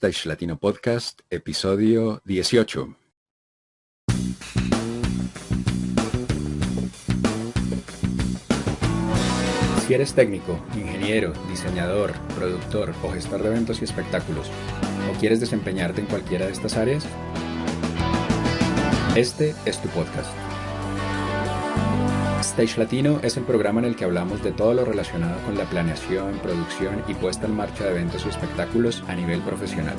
Stage Latino Podcast, episodio 18. Si eres técnico, ingeniero, diseñador, productor o gestor de eventos y espectáculos, o quieres desempeñarte en cualquiera de estas áreas, este es tu podcast. Stage Latino es el programa en el que hablamos de todo lo relacionado con la planeación, producción y puesta en marcha de eventos y espectáculos a nivel profesional.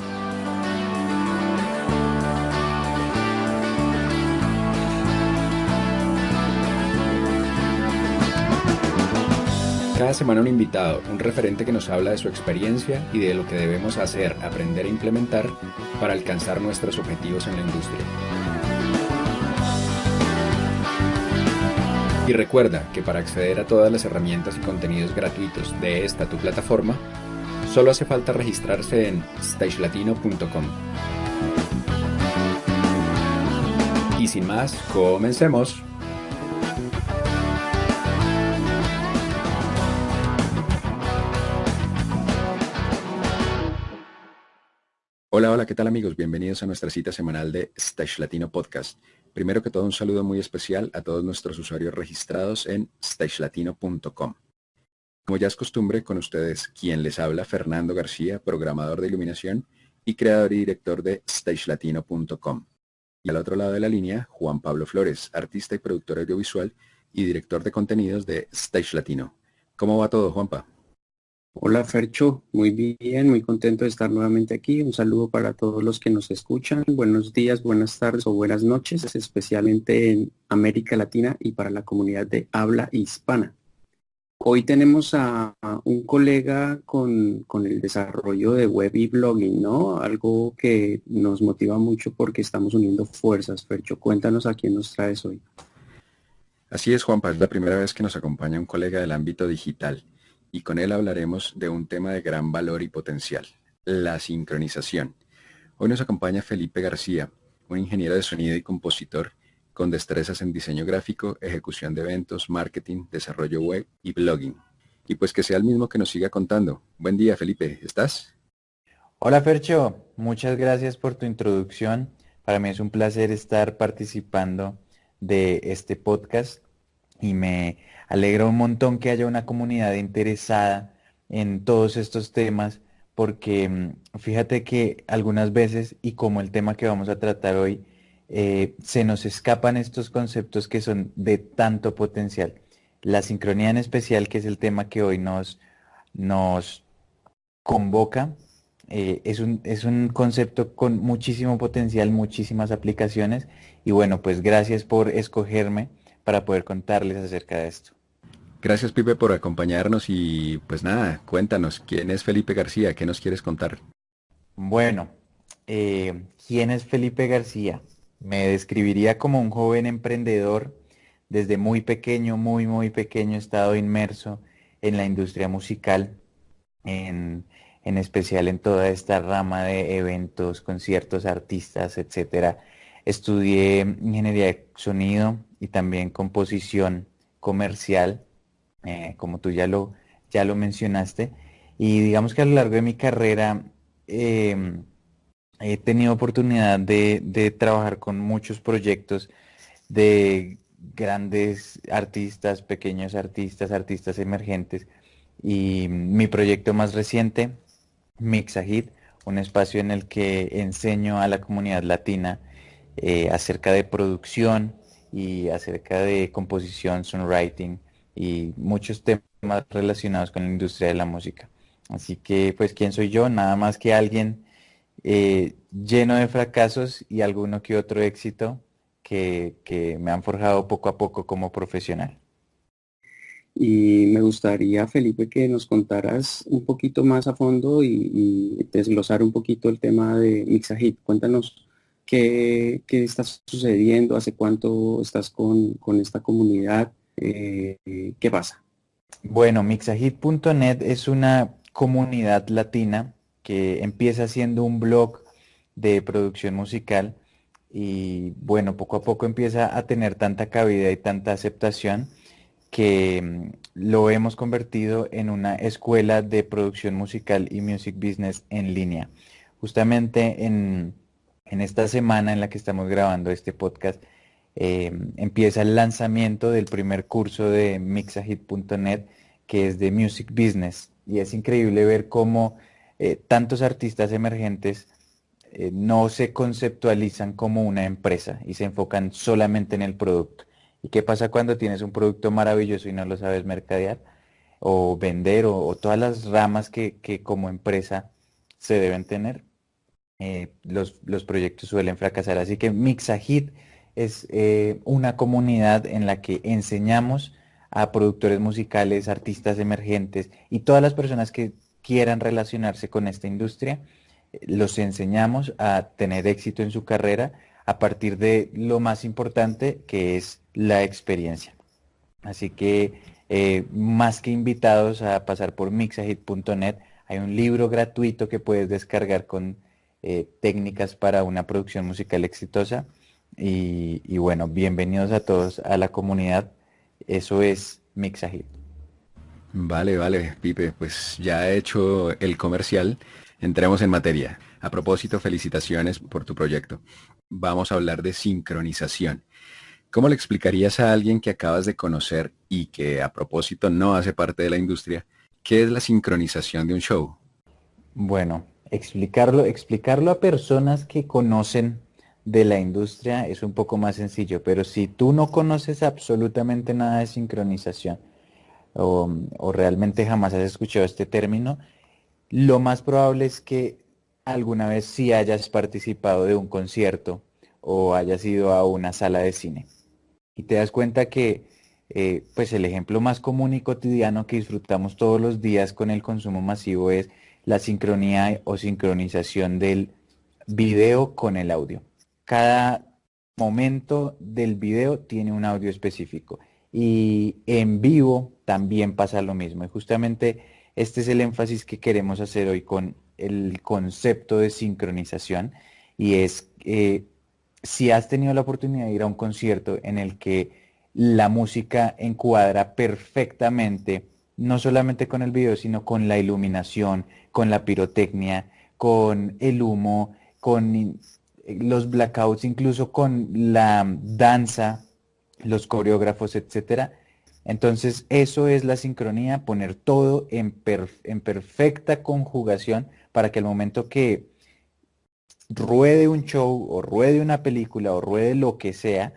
Cada semana un invitado, un referente que nos habla de su experiencia y de lo que debemos hacer, aprender e implementar para alcanzar nuestros objetivos en la industria. Y recuerda que para acceder a todas las herramientas y contenidos gratuitos de esta tu plataforma, solo hace falta registrarse en stagelatino.com. Y sin más, comencemos. Hola, ¿qué tal amigos? Bienvenidos a nuestra cita semanal de Stage Latino Podcast. Primero que todo, un saludo muy especial a todos nuestros usuarios registrados en stagelatino.com. Como ya es costumbre, con ustedes quien les habla, Fernando García, programador de iluminación y creador y director de stagelatino.com. Y al otro lado de la línea, Juan Pablo Flores, artista y productor audiovisual y director de contenidos de Stage Latino. ¿Cómo va todo, Juanpa? Hola Fercho, muy bien, muy contento de estar nuevamente aquí. Un saludo para todos los que nos escuchan. Buenos días, buenas tardes o buenas noches, especialmente en América Latina y para la comunidad de habla hispana. Hoy tenemos a un colega con el desarrollo de web y blogging, ¿no? Algo que nos motiva mucho porque estamos uniendo fuerzas. Fercho, cuéntanos a quién nos traes hoy. Así es, Juanpa, es la primera vez que nos acompaña un colega del ámbito digital y con él hablaremos de un tema de gran valor y potencial, la sincronización. Hoy nos acompaña Felipe García, un ingeniero de sonido y compositor con destrezas en diseño gráfico, ejecución de eventos, marketing, desarrollo web y blogging. Y pues que sea el mismo que nos siga contando. Buen día, Felipe, ¿estás? Hola Fercho, muchas gracias por tu introducción. Para mí es un placer estar participando de este podcast y me alegra un montón que haya una comunidad interesada en todos estos temas porque fíjate que algunas veces y como el tema que vamos a tratar hoy, se nos escapan estos conceptos que son de tanto potencial. La sincronía en especial, que es el tema que hoy nos convoca. Es un concepto con muchísimo potencial, muchísimas aplicaciones y bueno, pues gracias por escogerme para poder contarles acerca de esto. Gracias, Pipe, por acompañarnos y pues nada, cuéntanos, ¿quién es Felipe García? ¿Qué nos quieres contar? Bueno, ¿quién es Felipe García? Me describiría como un joven emprendedor. Desde muy pequeño, muy pequeño, he estado inmerso en la industria musical, en, en especial en toda esta rama de eventos, conciertos, artistas, etcétera. Estudié ingeniería de sonido y también composición comercial, como tú ya lo mencionaste. Y digamos que a lo largo de mi carrera em, he tenido oportunidad de trabajar con muchos proyectos de grandes artistas, pequeños artistas, artistas emergentes. Y mi proyecto más reciente, Mixahit, un espacio en el que enseño a la comunidad latina acerca de producción y acerca de composición, songwriting y muchos temas relacionados con la industria de la música. Así que, pues, ¿quién soy yo? Nada más que alguien lleno de fracasos y alguno que otro éxito que me han forjado poco a poco como profesional. Y me gustaría, Felipe, que nos contaras un poquito más a fondo y desglosar un poquito el tema de Mixahit. Cuéntanos qué está sucediendo, hace cuánto estás con esta comunidad, qué pasa. Bueno, mixahit.net es una comunidad latina que empieza siendo un blog de producción musical y bueno, poco a poco empieza a tener tanta cabida y tanta aceptación que lo hemos convertido en una escuela de producción musical y music business en línea. Justamente en esta semana en la que estamos grabando este podcast, empieza el lanzamiento del primer curso de mixahit.net, que es de Music Business. Y es increíble ver cómo tantos artistas emergentes no se conceptualizan como una empresa y se enfocan solamente en el producto. ¿Y qué pasa cuando tienes un producto maravilloso y no lo sabes mercadear o vender o todas las ramas que como empresa se deben tener? Los proyectos suelen fracasar. Así que Mixahit es una comunidad en la que enseñamos a productores musicales, artistas emergentes y todas las personas que quieran relacionarse con esta industria, los enseñamos a tener éxito en su carrera a partir de lo más importante, que es la experiencia. Así que más que invitados a pasar por mixahit.net, hay un libro gratuito que puedes descargar con técnicas para una producción musical exitosa. Y bueno, bienvenidos a todos a la comunidad. Eso es Mixahit. Vale, vale, Pipe, pues ya he hecho el comercial. Entremos en materia. A propósito, felicitaciones por tu proyecto. Vamos a hablar de sincronización. ¿Cómo le explicarías a alguien que acabas de conocer y que a propósito no hace parte de la industria, qué es la sincronización de un show? Bueno, explicarlo a personas que conocen de la industria es un poco más sencillo, pero si tú no conoces absolutamente nada de sincronización o realmente jamás has escuchado este término, lo más probable es que alguna vez sí hayas participado de un concierto o hayas ido a una sala de cine. Y te das cuenta que pues el ejemplo más común y cotidiano que disfrutamos todos los días con el consumo masivo es la sincronía o sincronización del video con el audio. Cada momento del video tiene un audio específico y en vivo también pasa lo mismo. Y justamente este es el énfasis que queremos hacer hoy con el concepto de sincronización y es si has tenido la oportunidad de ir a un concierto en el que la música encuadra perfectamente, no solamente con el video, sino con la iluminación, con la pirotecnia, con el humo, con los blackouts, incluso con la danza, los coreógrafos, etcétera. Entonces, eso es la sincronía, poner todo en perfecta conjugación para que el momento que ruede un show o ruede una película o ruede lo que sea,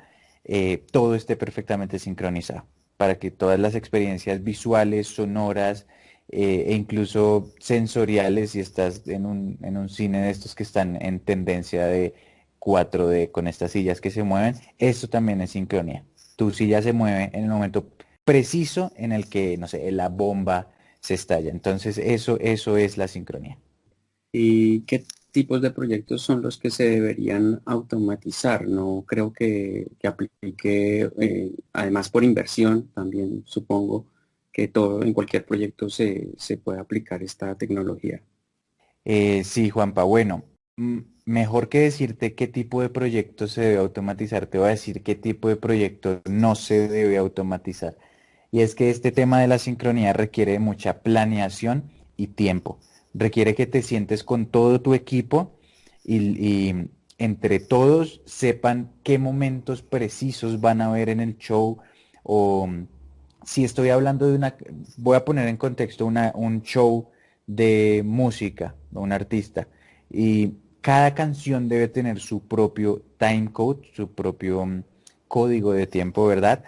todo esté perfectamente sincronizado para que todas las experiencias visuales, sonoras e incluso sensoriales, si estás en un cine de estos que están en tendencia de 4D con estas sillas que se mueven, esto también es sincronía. Tu silla se mueve en el momento preciso en el que, no sé, la bomba se estalla. Entonces, eso es la sincronía. ¿Y qué tipos de proyectos son los que se deberían automatizar? No creo que aplique, además por inversión, también supongo que todo en cualquier proyecto se puede aplicar esta tecnología. Sí, Juanpa, bueno, mejor que decirte qué tipo de proyecto se debe automatizar, te voy a decir qué tipo de proyecto no se debe automatizar. Y es que este tema de la sincronía requiere de mucha planeación y tiempo. Requiere que te sientes con todo tu equipo y entre todos sepan qué momentos precisos van a ver en el show o si estoy hablando de voy a poner en contexto un show de música, de un artista, y cada canción debe tener su propio time code, su propio código de tiempo, ¿verdad?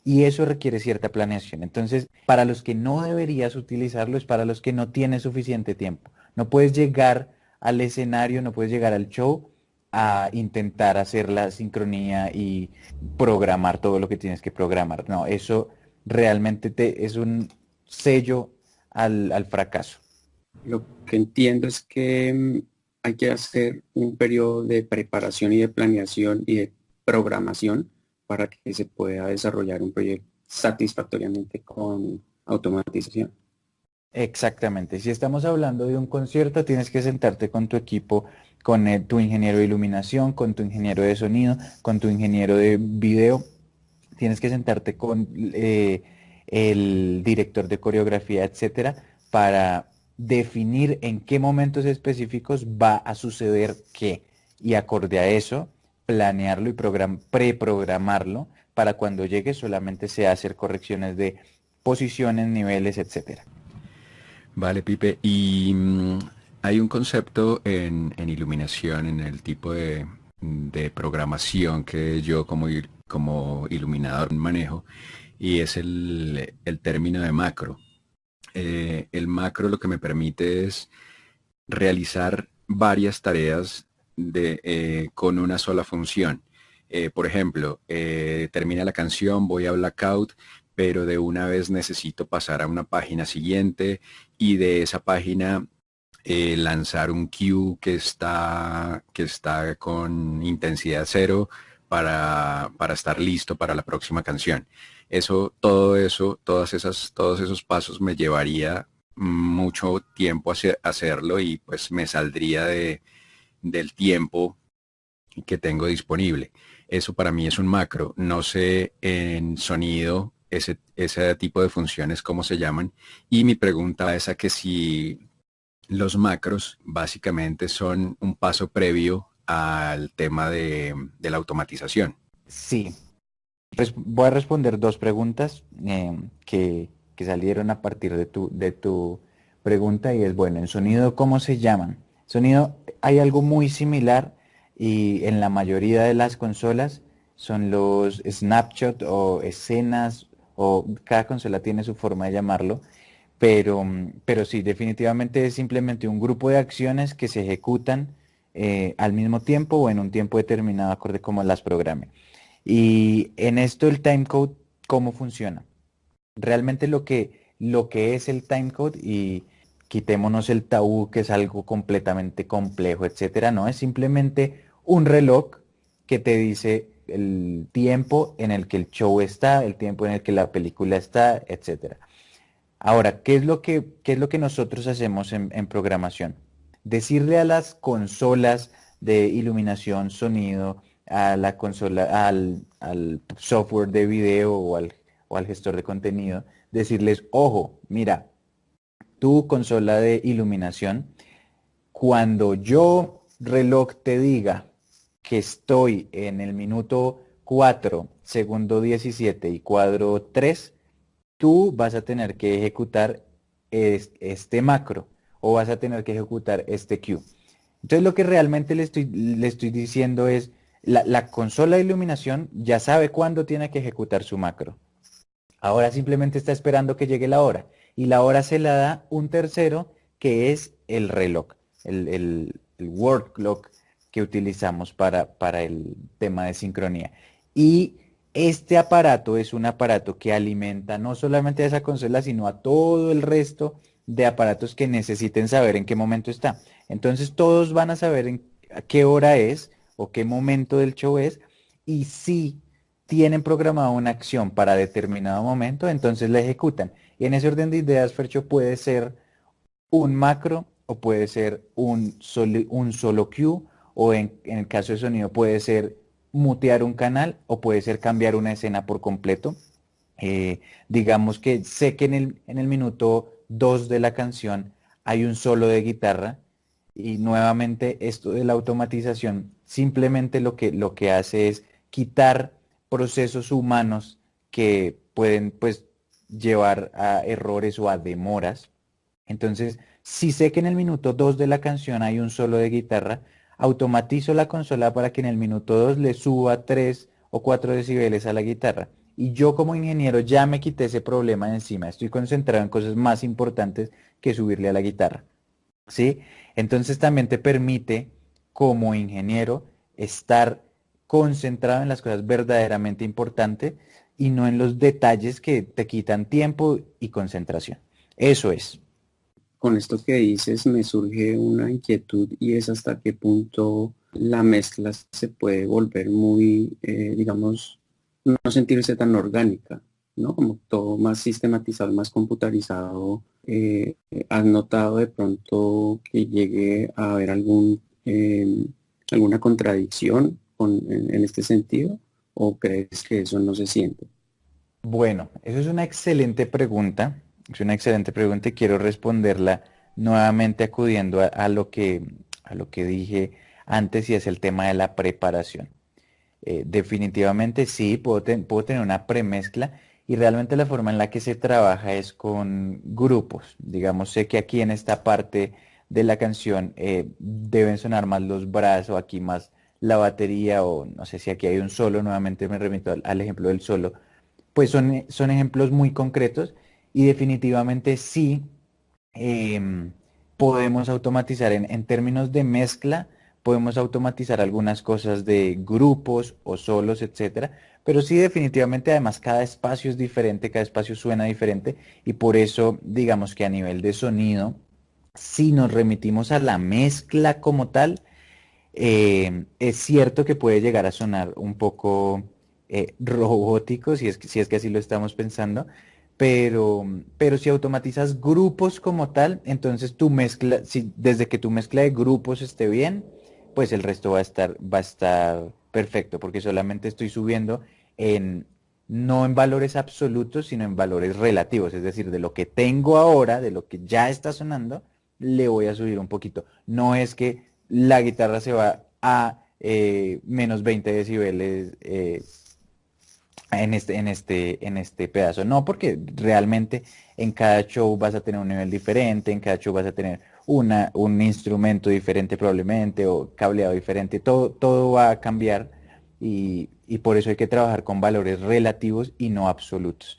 Y eso requiere cierta planeación. Entonces, para los que no deberías utilizarlo es para los que no tienes suficiente tiempo. No puedes llegar al escenario, no puedes llegar al show a intentar hacer la sincronía y programar todo lo que tienes que programar. No, eso realmente es un sello al fracaso. Lo que entiendo es que hay que hacer un periodo de preparación y de planeación y de programación para que se pueda desarrollar un proyecto satisfactoriamente con automatización. Exactamente. Si estamos hablando de un concierto, tienes que sentarte con tu equipo, con tu ingeniero de iluminación, con tu ingeniero de sonido, con tu ingeniero de video. Tienes que sentarte con el director de coreografía, etcétera, para definir en qué momentos específicos va a suceder qué y acorde a eso planearlo y preprogramarlo para cuando llegue solamente sea hacer correcciones de posiciones, niveles, etcétera. Vale, Pipe. Y hay un concepto en iluminación, en el tipo de programación que yo como iluminador manejo, y es el término de macro. El macro lo que me permite es realizar varias tareas con una sola función. Por ejemplo, termina la canción, voy a Blackout, pero de una vez necesito pasar a una página siguiente y de esa página lanzar un cue que está con intensidad cero para estar listo para la próxima canción. Eso, todos esos pasos me llevaría mucho tiempo hacerlo y pues me saldría del tiempo que tengo disponible. Eso para mí es un macro. No sé en sonido ese tipo de funciones cómo se llaman. Y mi pregunta es a que si los macros básicamente son un paso previo al tema de la automatización. Sí, voy a responder dos preguntas que salieron a partir de tu pregunta y es, bueno, en sonido, ¿cómo se llaman? Sonido, hay algo muy similar y en la mayoría de las consolas son los snapshot o escenas o cada consola tiene su forma de llamarlo, pero sí, definitivamente es simplemente un grupo de acciones que se ejecutan al mismo tiempo o en un tiempo determinado acorde como las programe. Y en esto el timecode, ¿cómo funciona? Realmente lo que es el timecode, y quitémonos el tabú que es algo completamente complejo, etcétera, no, es simplemente un reloj que te dice el tiempo en el que el show está, el tiempo en el que la película está, etcétera. Ahora, ¿qué es lo que nosotros hacemos en programación? Decirle a las consolas de iluminación, sonido, a la consola, al software de video o al gestor de contenido, decirles, ojo, mira, tu consola de iluminación, cuando yo reloj te diga que estoy en el minuto 4 segundo 17 y cuadro 3, tú vas a tener que ejecutar este macro o vas a tener que ejecutar este queue. Entonces lo que realmente le estoy diciendo es, la consola de iluminación ya sabe cuándo tiene que ejecutar su macro. Ahora simplemente está esperando que llegue la hora. Y la hora se la da un tercero que es el reloj, el word clock que utilizamos para el tema de sincronía. Y este aparato es un aparato que alimenta no solamente a esa consola, sino a todo el resto de aparatos que necesiten saber en qué momento está. Entonces todos van a saber a qué hora es o qué momento del show es, y si tienen programada una acción para determinado momento, entonces la ejecutan. Y en ese orden de ideas, Fercho, puede ser un macro o puede ser un solo queue, o en el caso de sonido puede ser mutear un canal o puede ser cambiar una escena por completo. Digamos que sé que en el minuto 2 de la canción hay un solo de guitarra, y nuevamente esto de la automatización simplemente lo que hace es quitar procesos humanos que pueden pues llevar a errores o a demoras. Entonces, si sé que en el minuto 2 de la canción hay un solo de guitarra, automatizo la consola para que en el minuto 2 le suba 3 o 4 decibeles a la guitarra. Y yo como ingeniero ya me quité ese problema de encima. Estoy concentrado en cosas más importantes que subirle a la guitarra. ¿Sí? Entonces también te permite como ingeniero estar concentrado en las cosas verdaderamente importantes y no en los detalles que te quitan tiempo y concentración. Eso es. Con esto que dices me surge una inquietud y es hasta qué punto la mezcla se puede volver muy, digamos, no sentirse tan orgánica, ¿no? Como todo más sistematizado, más computarizado. ¿Has notado de pronto que llegue a haber alguna contradicción en este sentido? ¿O crees que eso no se siente? Bueno, eso es una excelente pregunta. Es una excelente pregunta y quiero responderla nuevamente acudiendo a lo que dije antes y es el tema de la preparación. Definitivamente sí, puedo tener una premezcla y realmente la forma en la que se trabaja es con grupos. Digamos, sé que aquí en esta parte de la canción deben sonar más los brazos, aquí más la batería o no sé si aquí hay un solo, nuevamente me remito al ejemplo del solo. Pues son ejemplos muy concretos y definitivamente sí em, podemos automatizar en términos de mezcla, podemos automatizar algunas cosas de grupos o solos, etcétera, pero sí definitivamente además cada espacio es diferente, cada espacio suena diferente y por eso digamos que a nivel de sonido, si nos remitimos a la mezcla como tal, es cierto que puede llegar a sonar un poco robótico, si es que así lo estamos pensando, pero si automatizas grupos como tal, entonces tu mezcla, si, desde que tu mezcla de grupos esté bien, pues el resto va a estar perfecto, porque solamente estoy subiendo en, no en valores absolutos, sino en valores relativos, es decir, de lo que tengo ahora, de lo que ya está sonando, le voy a subir un poquito. No es que la guitarra se va a menos 20 decibeles en este pedazo. No, porque realmente en cada show vas a tener un nivel diferente, en cada show vas a tener un instrumento diferente probablemente o cableado diferente, todo va a cambiar y por eso hay que trabajar con valores relativos y no absolutos.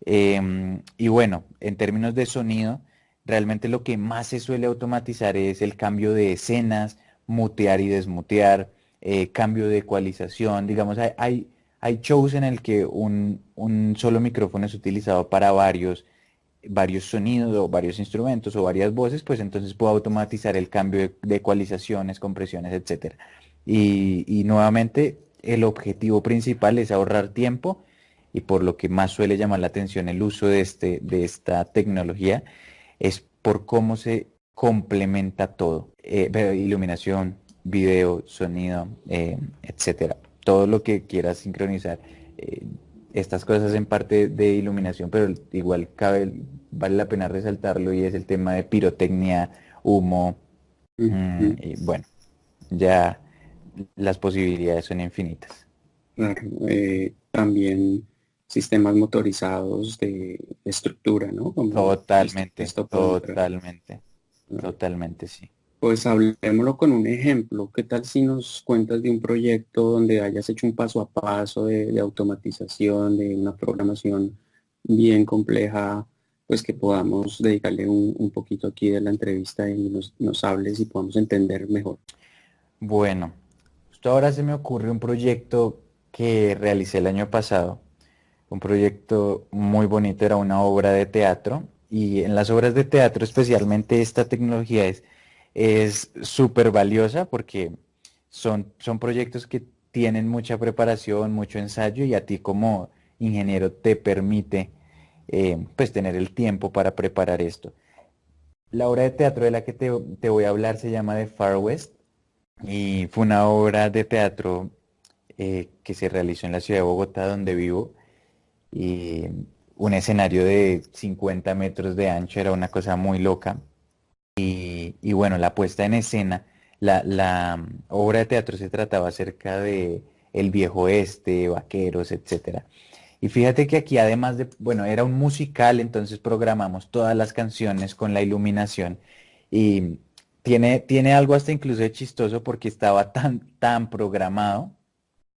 Y bueno, en términos de sonido, realmente lo que más se suele automatizar es el cambio de escenas, mutear y desmutear, cambio de ecualización. Digamos, hay shows en el que un solo micrófono es utilizado para varios sonidos o varios instrumentos o varias voces, pues entonces puedo automatizar el cambio de ecualizaciones, compresiones, etcétera. Y nuevamente, el objetivo principal es ahorrar tiempo y por lo que más suele llamar la atención el uso de esta tecnología es por cómo se complementa todo. Iluminación, video, sonido, etcétera. Todo lo que quieras sincronizar. eh, Estas cosas en parte de iluminación, pero igual vale la pena resaltarlo y es el tema de pirotecnia, humo, Ujú. y bueno, ya las posibilidades son infinitas. Claro, también sistemas motorizados de estructura, ¿no? Como Totalmente, esto puede entrar. totalmente, Claro. totalmente, sí. Pues hablemoslo con un ejemplo. ¿Qué tal si nos cuentas de un proyecto donde hayas hecho un paso a paso de automatización, de una programación bien compleja, pues que podamos dedicarle un poquito aquí de la entrevista y nos hables y podamos entender mejor? Bueno, justo ahora se me ocurre un proyecto que realicé el año pasado, un proyecto muy bonito, era una obra de teatro y en las obras de teatro especialmente esta tecnología es súper valiosa porque son proyectos que tienen mucha preparación, mucho ensayo y a ti como ingeniero te permite pues tener el tiempo para preparar esto. La obra de teatro de la que te voy a hablar se llama The Far West y fue una obra de teatro que se realizó en la ciudad de Bogotá donde vivo y un escenario de 50 metros de ancho, era una cosa muy loca. Y bueno, la puesta en escena, la obra de teatro se trataba acerca de el viejo oeste, vaqueros, etcétera. Y fíjate que aquí además de, bueno, era un musical, entonces programamos todas las canciones con la iluminación y tiene algo hasta incluso de chistoso porque estaba tan programado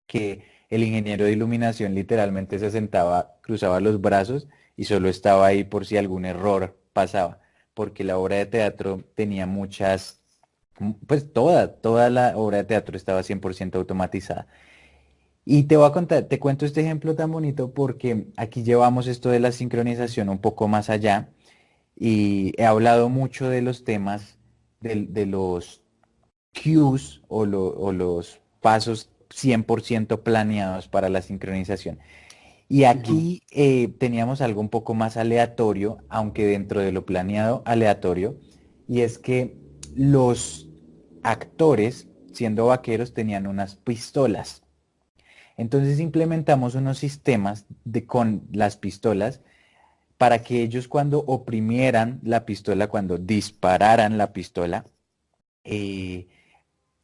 que el ingeniero de iluminación literalmente se sentaba, cruzaba los brazos y solo estaba ahí por si algún error pasaba, porque la obra de teatro tenía muchas, pues toda la obra de teatro estaba 100% automatizada. Y te voy a contar, te cuento este ejemplo tan bonito porque aquí llevamos esto de la sincronización un poco más allá y he hablado mucho de los temas de los cues o los pasos 100% planeados para la sincronización. Y Ujú. aquí teníamos algo un poco más aleatorio, aunque dentro de lo planeado aleatorio, y es que los actores, siendo vaqueros, tenían unas pistolas. Entonces implementamos unos sistemas con las pistolas para que ellos cuando oprimieran la pistola, cuando dispararan la pistola, eh,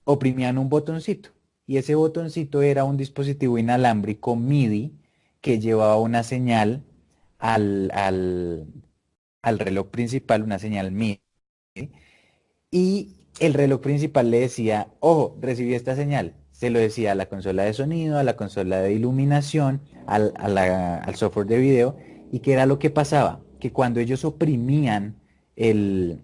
oprimían un botoncito. Y ese botoncito era un dispositivo inalámbrico MIDI que llevaba una señal al, al, al reloj principal, una señal MIDI. Y el reloj principal le decía, ojo, recibí esta señal. Se lo decía a la consola de sonido, a la consola de iluminación, al software de video. ¿Y qué era lo que pasaba? Que cuando ellos oprimían el,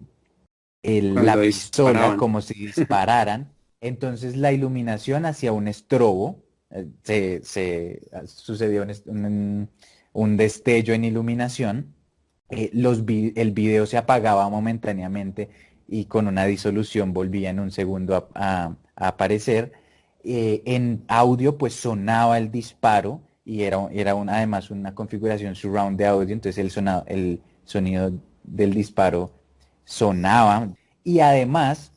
Cuando la pistola disparaban. como si dispararan, entonces la iluminación hacía un estrobo, sucedió un destello en iluminación, el video se apagaba momentáneamente y con una disolución volvía en un segundo a aparecer. En audio pues sonaba el disparo y además una configuración surround de audio, entonces el sonido del disparo sonaba y además,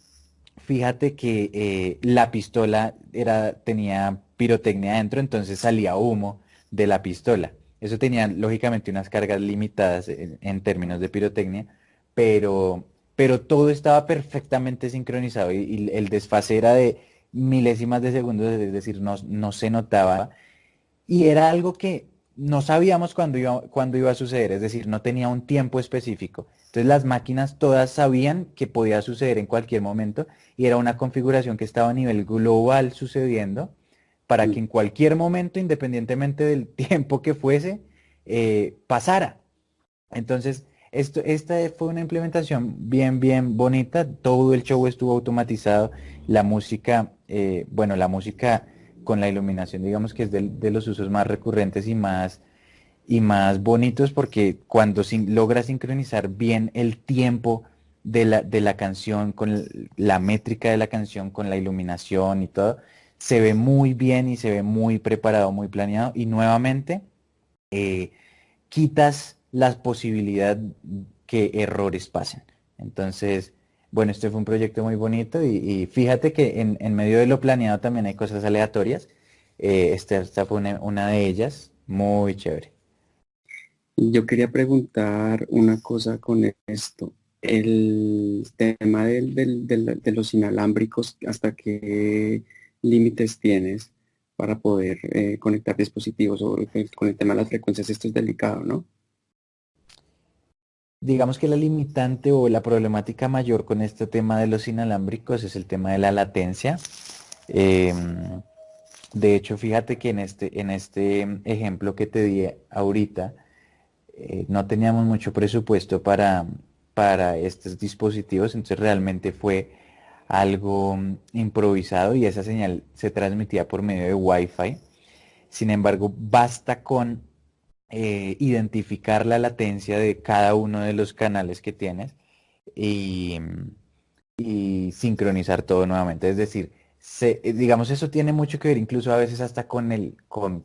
fíjate que la pistola tenía pirotecnia adentro, entonces salía humo de la pistola. Eso tenía lógicamente unas cargas limitadas en términos de pirotecnia, pero, pero todo estaba perfectamente sincronizado y el desfase era de milésimas de segundos, es decir, no se notaba y era algo que no sabíamos cuándo iba a suceder, es decir, no tenía un tiempo específico. Entonces las máquinas todas sabían que podía suceder en cualquier momento y era una configuración que estaba a nivel global sucediendo para que Mm. en cualquier momento, independientemente del tiempo que fuese, pasara. Entonces, esta fue una implementación bien, bien bonita. Todo el show estuvo automatizado. La música, bueno, la música con la iluminación, digamos que es de los usos más recurrentes y más bonitos porque cuando logra sincronizar bien el tiempo de la canción con la métrica de la canción, con la iluminación y todo, se ve muy bien y se ve muy preparado, muy planeado. Y nuevamente, eh, quitas la posibilidad que errores pasen. Entonces, bueno, este fue un proyecto muy bonito y fíjate que en medio de lo planeado también hay cosas aleatorias. Esta fue una de ellas, muy chévere. Y yo quería preguntar una cosa con esto. El tema de los inalámbricos, ¿hasta qué límites tienes para poder conectar dispositivos? O con el tema de las frecuencias, esto es delicado, ¿no? Digamos que la limitante o la problemática mayor con este tema de los inalámbricos es el tema de la latencia. Em, de hecho, fíjate que en este ejemplo que te di ahorita, no teníamos mucho presupuesto para estos dispositivos, entonces realmente fue algo improvisado y esa señal se transmitía por medio de Wi-Fi. Sin embargo, basta con identificar la latencia de cada uno de los canales que tienes y, y sincronizar todo nuevamente. Es decir, digamos, eso tiene mucho que ver incluso a veces hasta con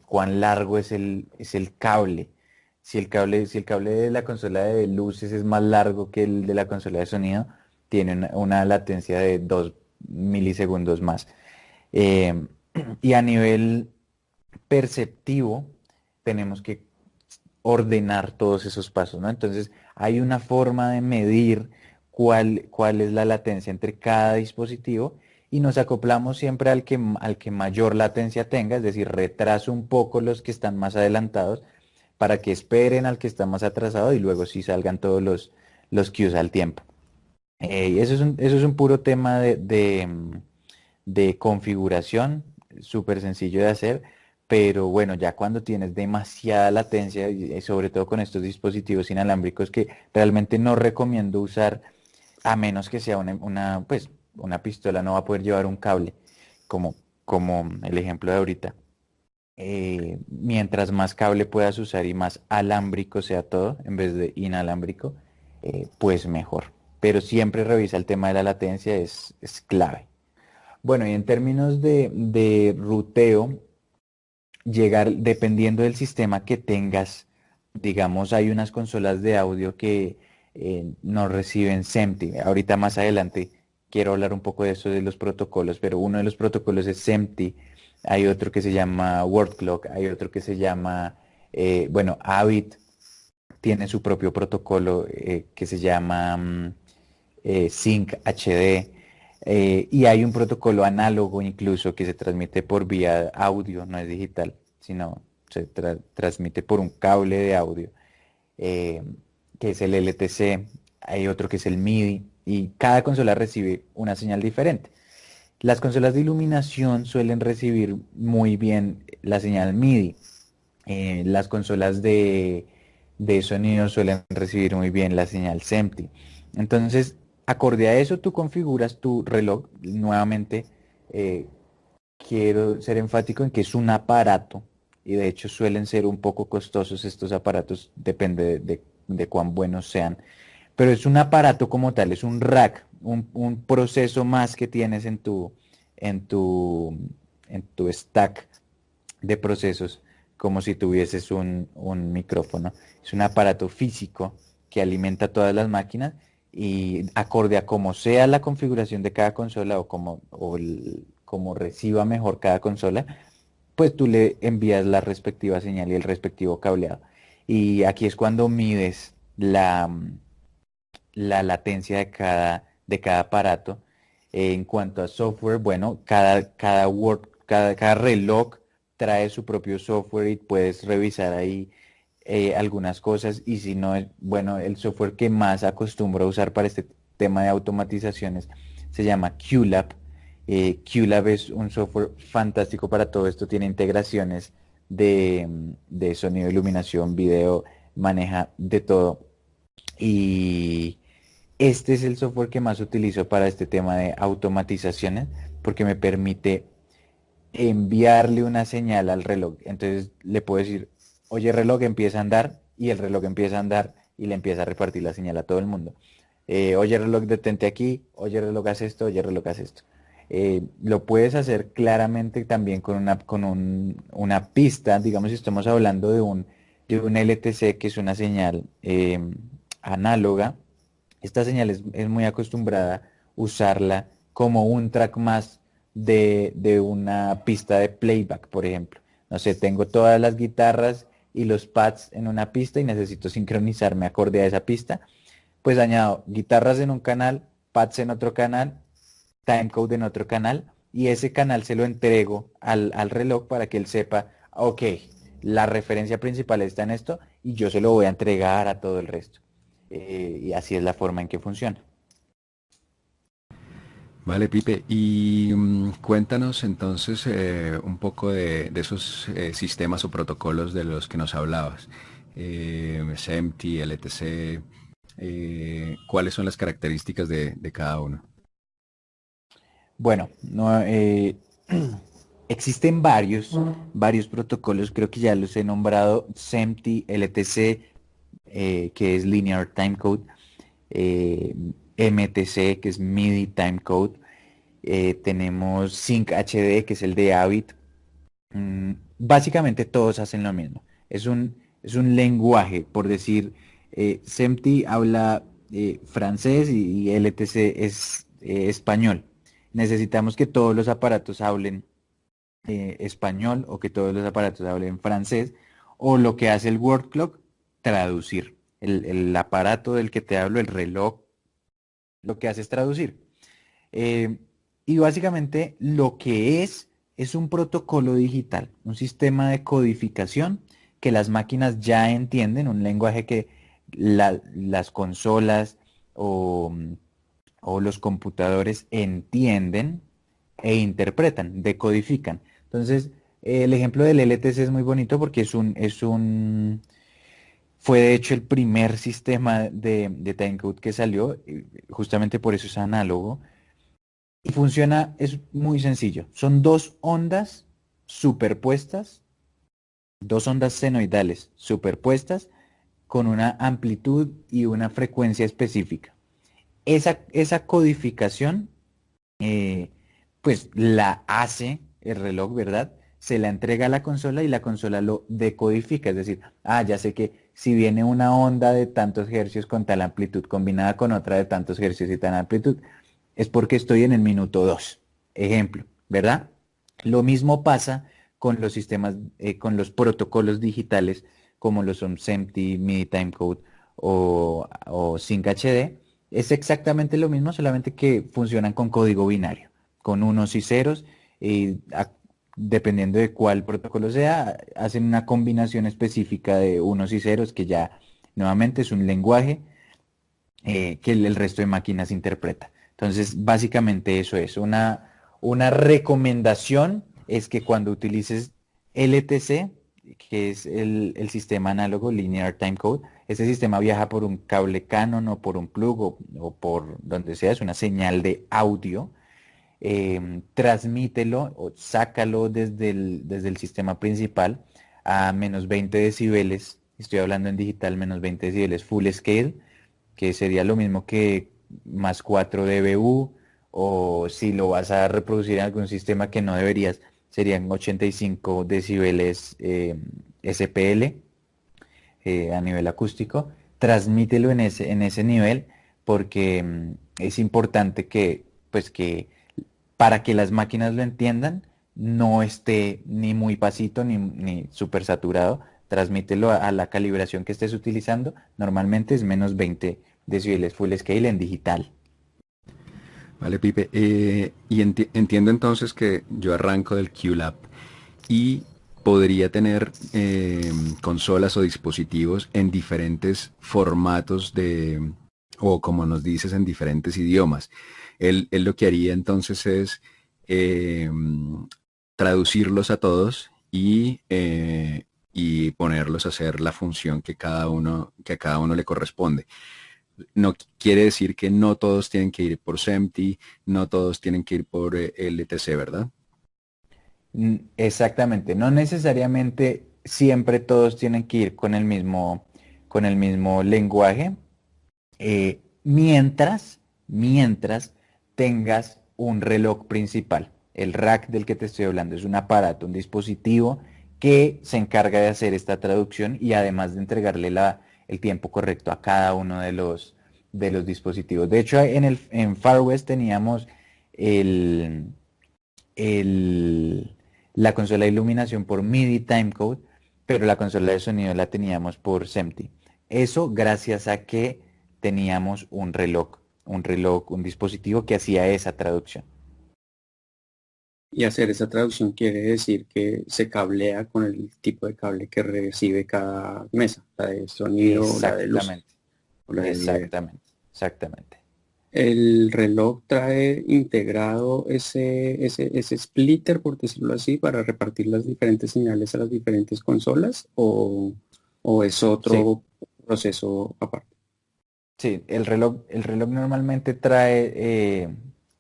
cuán largo es el cable. Si el cable de la consola de luces es más largo que el de la consola de sonido, tiene una latencia de 2 milisegundos más. Eh, y a nivel perceptivo, tenemos que ordenar todos esos pasos, ¿no? Entonces, hay una forma de medir cuál es la latencia entre cada dispositivo y nos acoplamos siempre al que mayor latencia tenga, es decir, retraso un poco los que están más adelantados para que esperen al que está más atrasado y luego sí salgan todos los cues al tiempo. Y eso es un puro tema de configuración, súper sencillo de hacer, pero bueno, ya cuando tienes demasiada latencia, y sobre todo con estos dispositivos inalámbricos que realmente no recomiendo usar, a menos que sea pues, una pistola, no va a poder llevar un cable, como, como el ejemplo de ahorita. Mientras más cable puedas usar y más alámbrico sea todo, en vez de inalámbrico, pues mejor. Pero siempre revisa el tema de la latencia, es clave. Bueno, y en términos de ruteo, dependiendo del sistema que tengas, digamos, hay unas consolas de audio que no reciben SEMTI. Ahorita más adelante quiero hablar un poco de eso de los protocolos, pero uno de los protocolos es SEMTI, hay otro que se llama Word Clock, hay otro que se llama, bueno, Avid, tiene su propio protocolo que se llama Sync HD. Y hay un protocolo análogo incluso que se transmite por vía audio, no es digital, sino se transmite por un cable de audio, eh, que es el LTC. Hay otro que es el MIDI, y cada consola recibe una señal diferente. Las consolas de iluminación suelen recibir muy bien la señal MIDI. Las consolas de sonido suelen recibir muy bien la señal SEMTI. Entonces, acorde a eso, tú configuras tu reloj. Nuevamente, eh, quiero ser enfático en que es un aparato, y de hecho suelen ser un poco costosos estos aparatos, depende de cuán buenos sean, pero es un aparato como tal, es un rack, un proceso más que tienes en tu, en tu stack de procesos, como si tuvieses un micrófono. Es un aparato físico que alimenta todas las máquinas, y acorde a como sea la configuración de cada consola, o como reciba mejor cada consola, pues tú le envías la respectiva señal y el respectivo cableado. Y aquí es cuando mides la latencia de cada aparato. En cuanto a software, bueno, cada reloj trae su propio software, y puedes revisar ahí algunas cosas. Y si no, bueno, el software que más acostumbro a usar para este tema de automatizaciones se llama QLab. QLab es un software fantástico para todo esto, tiene integraciones de sonido, iluminación, video, maneja de todo. Y este es el software que más utilizo para este tema de automatizaciones, porque me permite enviarle una señal al reloj. Entonces le puedo decir, oye reloj, empieza a andar, y el reloj empieza a andar y le empieza a repartir la señal a todo el mundo. Oye reloj, detente aquí, oye reloj, haz esto, oye reloj, haz esto. Lo puedes hacer claramente también con una pista. Digamos, si estamos hablando de un LTC, que es una señal análoga. Esta señal es muy acostumbrada usarla como un track más de una pista de playback, por ejemplo. No sé, tengo todas las guitarras y los pads en una pista y necesito sincronizarme acorde a esa pista. Pues añado guitarras en un canal, pads en otro canal, timecode en otro canal, y ese canal se lo entrego al reloj para que él sepa, ok, la referencia principal está en esto, y yo se lo voy a entregar a todo el resto. Y así es la forma en que funciona. Vale, Pipe, y cuéntanos entonces un poco de esos sistemas o protocolos de los que nos hablabas. SEMTI, LTC, ¿cuáles son las características de cada uno? Bueno, no, existen varios protocolos, creo que ya los he nombrado: SEMTI, LTC, que es Linear Timecode, eh, MTC, que es MIDI Timecode. Tenemos Sync HD, que es el de Avid. Básicamente todos hacen lo mismo. Es un lenguaje, por decir, SEMTI habla francés, y LTC es español. Necesitamos que todos los aparatos hablen español, o que todos los aparatos hablen francés, o lo que hace el word clock, traducir. El aparato del que te hablo, el reloj, lo que hace es traducir. Eh, y básicamente lo que es un protocolo digital, un sistema de codificación que las máquinas ya entienden, un lenguaje que las consolas o, o los computadores entienden e interpretan, decodifican. Entonces, el ejemplo del LTC es muy bonito porque fue de hecho el primer sistema de timecode que salió, justamente por eso es análogo. Y funciona, es muy sencillo. Son dos ondas superpuestas, dos ondas senoidales superpuestas, con una amplitud y una frecuencia específica. Esa codificación, eh, pues la hace el reloj, ¿verdad? Se la entrega a la consola, y la consola lo decodifica. Es decir, ya sé que si viene una onda de tantos hercios con tal amplitud combinada con otra de tantos hercios y tal amplitud, es porque estoy en el minuto 2. Ejemplo, ¿verdad? Lo mismo pasa con los sistemas, con los protocolos digitales, como lo son SMPTE, MIDI Timecode o Sync HD, es exactamente lo mismo, solamente que funcionan con código binario, con unos y ceros, y dependiendo de cuál protocolo sea, hacen una combinación específica de unos y ceros que ya nuevamente es un lenguaje que el resto de máquinas interpreta. Entonces, básicamente eso es. Una recomendación es que cuando utilices LTC, que es el sistema análogo Linear Timecode, ese sistema viaja por un cable Canon o por un plug o por donde sea, es una señal de audio. Transmítelo o sácalo desde el sistema principal a menos 20 decibeles. Estoy hablando en digital, menos 20 decibeles full scale, que sería lo mismo que más 4 dBu, o si lo vas a reproducir en algún sistema que no deberías, serían 85 decibeles SPL a nivel acústico. Transmítelo en ese nivel porque es importante que para que las máquinas lo entiendan, no esté ni muy pasito ni súper saturado. Transmítelo a la calibración que estés utilizando. Normalmente es menos 20 decibeles full scale en digital. Vale, Pipe. Y entiendo entonces que yo arranco del QLab y podría tener consolas o dispositivos en diferentes formatos o como nos dices, en diferentes idiomas. Él lo que haría entonces es eh, traducirlos a todos y ponerlos a hacer la función que a cada uno le corresponde. No quiere decir que no todos tienen que ir por SEMTI, no todos tienen que ir por LTC, ¿verdad? Exactamente, no necesariamente siempre todos tienen que ir con el mismo lenguaje, mientras tengas un reloj principal. El rack del que te estoy hablando es un aparato, un dispositivo que se encarga de hacer esta traducción y además de entregarle el tiempo correcto a cada uno de los dispositivos. De hecho, en Far West teníamos el, el- la consola de iluminación por MIDI Timecode, pero la consola de sonido la teníamos por SMPTE. Eso gracias a que teníamos un dispositivo que hacía esa traducción. Y hacer esa traducción quiere decir que se cablea con el tipo de cable que recibe cada mesa, la de sonido, la de luz Exactamente, o la de video. exactamente, exactamente. El reloj trae integrado ese splitter, por decirlo así, para repartir las diferentes señales a las diferentes consolas o es Sí, otro proceso aparte. sí, el reloj normalmente trae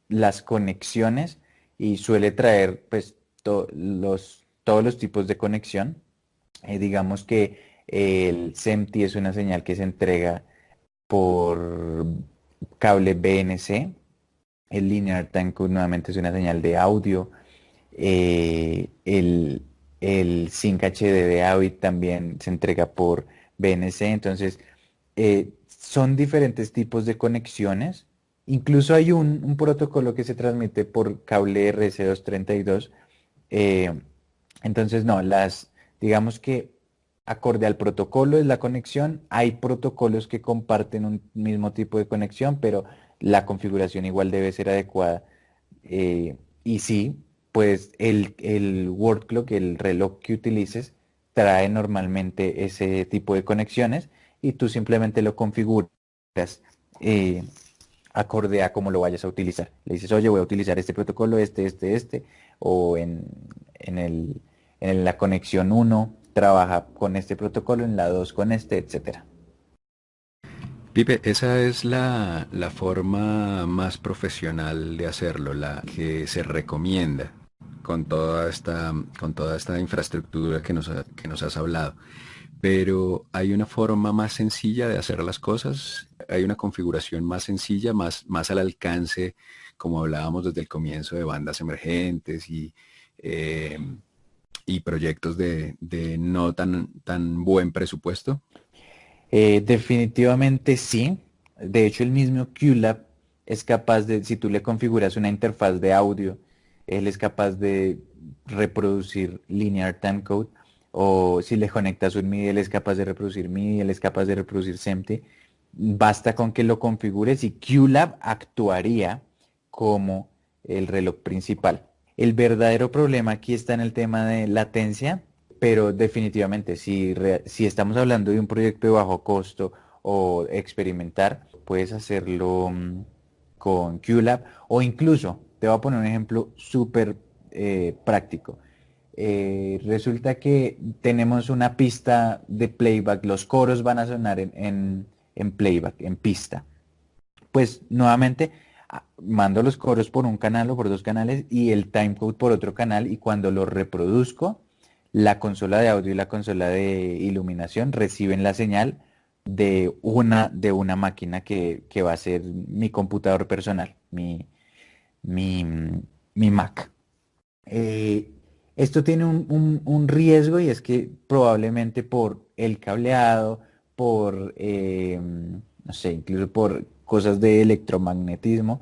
las conexiones y suele traer pues todos los tipos de conexión. Digamos que el SEMTI es una señal que se entrega por cable BNC. El Linear Timecode nuevamente es una señal de audio. El Sync HD de Avid también se entrega por BNC. Entonces, son diferentes tipos de conexiones. Incluso hay un protocolo que se transmite por cable RC232. eh, entonces, no, digamos que acorde al protocolo es la conexión. Hay protocolos que comparten un mismo tipo de conexión, pero la configuración igual debe ser adecuada. Y sí, pues el word clock, el reloj que utilices, trae normalmente ese tipo de conexiones y tú simplemente lo configuras eh, acorde a cómo lo vayas a utilizar. Le dices, oye, voy a utilizar este protocolo, o en la conexión uno trabaja con este protocolo, en la 2 con este, etcétera. Pipe, esa es la forma más profesional de hacerlo, la que se recomienda con toda esta infraestructura que nos has hablado. Pero hay una forma más sencilla de hacer las cosas, hay una configuración más sencilla, más al alcance, como hablábamos desde el comienzo de bandas emergentes eh, y proyectos de no tan buen presupuesto. Definitivamente sí. De hecho, el mismo QLab es capaz de, si tú le configuras una interfaz de audio, él es capaz de reproducir linear timecode, o si le conectas un MIDI, él es capaz de reproducir MIDI, él es capaz de reproducir SMPTE. Basta con que lo configures y QLab actuaría como el reloj principal. El verdadero problema aquí está en el tema de latencia, pero definitivamente si estamos hablando de un proyecto de bajo costo o experimentar, puedes hacerlo con QLab o incluso, te voy a poner un ejemplo súper práctico. Resulta que tenemos una pista de playback, los coros van a sonar en playback, en pista. Pues nuevamente mando los coros por un canal o por dos canales y el timecode por otro canal, y cuando lo reproduzco, la consola de audio y la consola de iluminación reciben la señal de una máquina que va a ser mi computador personal, mi, mi Mac. Eh, Esto tiene un riesgo, y es que probablemente por el cableado, por, no sé, incluso por cosas de electromagnetismo,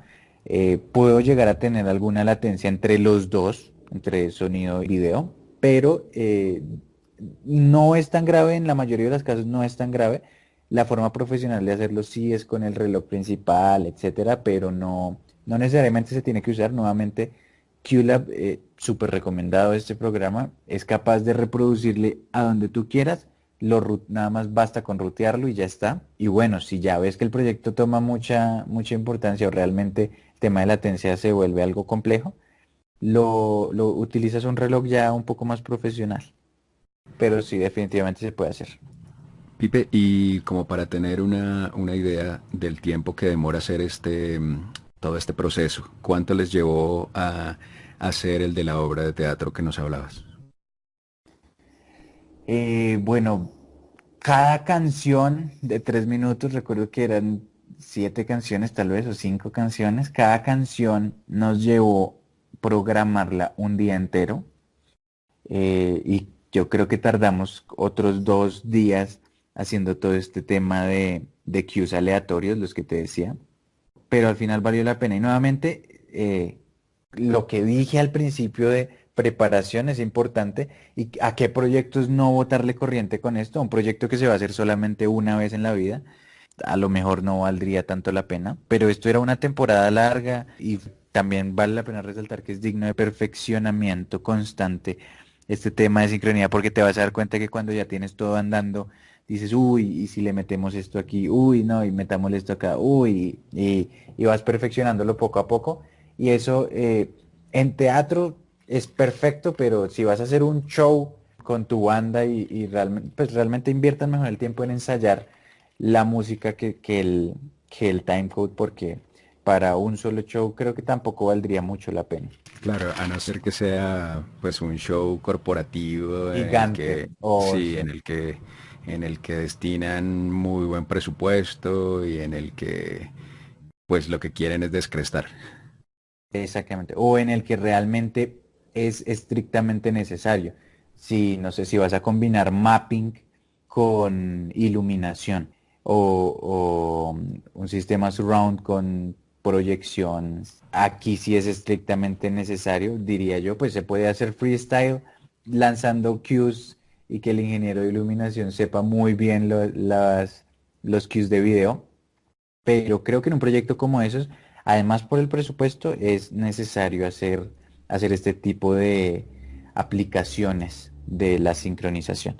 puedo llegar a tener alguna latencia entre los dos, entre sonido y video, pero no es tan grave, en la mayoría de los casos no es tan grave. La forma profesional de hacerlo sí es con el reloj principal, etcétera, pero no necesariamente se tiene que usar. Nuevamente, QLab, súper recomendado este programa, es capaz de reproducirle a donde tú quieras, nada más basta con rutearlo y ya está. Y bueno, si ya ves que el proyecto toma mucha importancia o realmente el tema de latencia se vuelve algo complejo, lo utilizas un reloj ya un poco más profesional, pero sí, definitivamente se puede hacer. Pipe, y como para tener una idea del tiempo que demora hacer todo este proceso, ¿cuánto les llevó a hacer el de la obra de teatro que nos hablabas? Bueno, cada canción de 3 minutos, recuerdo que eran 7 canciones tal vez o 5 canciones, cada canción nos llevó programarla un día entero, y yo creo que tardamos otros 2 días haciendo todo este tema de cues aleatorios, los que te decía, pero al final valió la pena. Y nuevamente, lo que dije al principio de preparación es importante. ¿Y a qué proyectos no botarle corriente con esto? Un proyecto que se va a hacer solamente una vez en la vida, a lo mejor no valdría tanto la pena, pero esto era una temporada larga y también vale la pena resaltar que es digno de perfeccionamiento constante este tema de sincronía, porque te vas a dar cuenta que cuando ya tienes todo andando, dices, uy, y si le metemos esto aquí, uy, no, y metámosle esto acá, uy, y vas perfeccionándolo poco a poco. Y eso en teatro es perfecto, pero si vas a hacer un show con tu banda y realmente, pues realmente inviertan mejor el tiempo en ensayar la música que el timecode, porque para un solo show creo que tampoco valdría mucho la pena. Claro, a no ser que sea pues un show corporativo en el Gigante. que O sí, sí, en el que destinan muy buen presupuesto y en el que pues lo que quieren es descrestar. exactamente. O en el que realmente es estrictamente necesario. Si, no sé, si vas a combinar mapping con iluminación o un sistema surround con proyección, aquí sí es estrictamente necesario, diría yo, pues se puede hacer freestyle lanzando cues y que el ingeniero de iluminación sepa muy bien los cues de video, pero creo que en un proyecto como esos, además por el presupuesto, es necesario hacer este tipo de aplicaciones de la sincronización.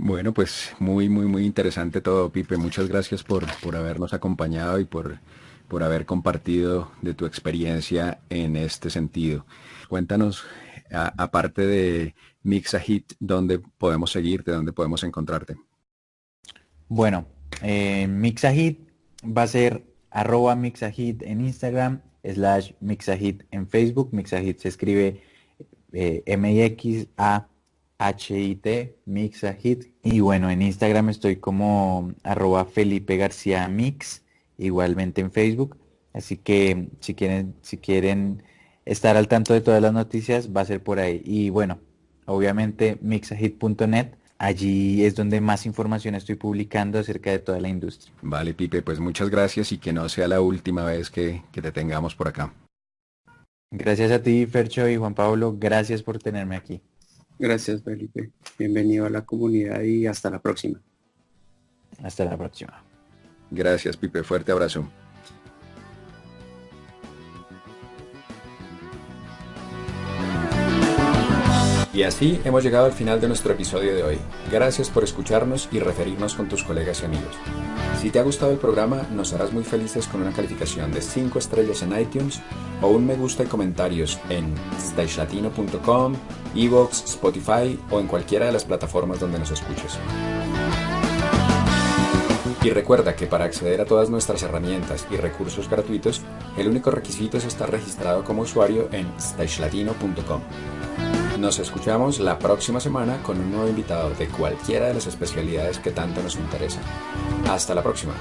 Bueno, pues muy, muy, muy interesante todo, Pipe. Muchas gracias por habernos acompañado y por haber compartido de tu experiencia en este sentido. Cuéntanos, aparte de Mixahit, ¿dónde podemos seguirte, dónde podemos encontrarte? Bueno, Mixahit va a ser @Mixahit en Instagram, /Mixahit en Facebook. Mixahit se escribe Mixahit, Mixahit. Y bueno, en Instagram estoy como @Felipe García Mix, igualmente en Facebook. Así que si quieren estar al tanto de todas las noticias, va a ser por ahí. Y bueno, obviamente mixahit.net. Allí es donde más información estoy publicando acerca de toda la industria. Vale, Pipe, pues muchas gracias y que no sea la última vez que te tengamos por acá. Gracias a ti, Fercho y Juan Pablo. Gracias por tenerme aquí. Gracias, Felipe. Bienvenido a la comunidad y hasta la próxima. Hasta la próxima. Gracias, Pipe. Fuerte abrazo. Y así hemos llegado al final de nuestro episodio de hoy. Gracias por escucharnos y referirnos con tus colegas y amigos. Si te ha gustado el programa, nos harás muy felices con una calificación de 5 estrellas en iTunes o un me gusta y comentarios en stagelatino.com, iVoox, Spotify o en cualquiera de las plataformas donde nos escuches. Y recuerda que para acceder a todas nuestras herramientas y recursos gratuitos, el único requisito es estar registrado como usuario en stagelatino.com. Nos escuchamos la próxima semana con un nuevo invitado de cualquiera de las especialidades que tanto nos interesan. Hasta la próxima.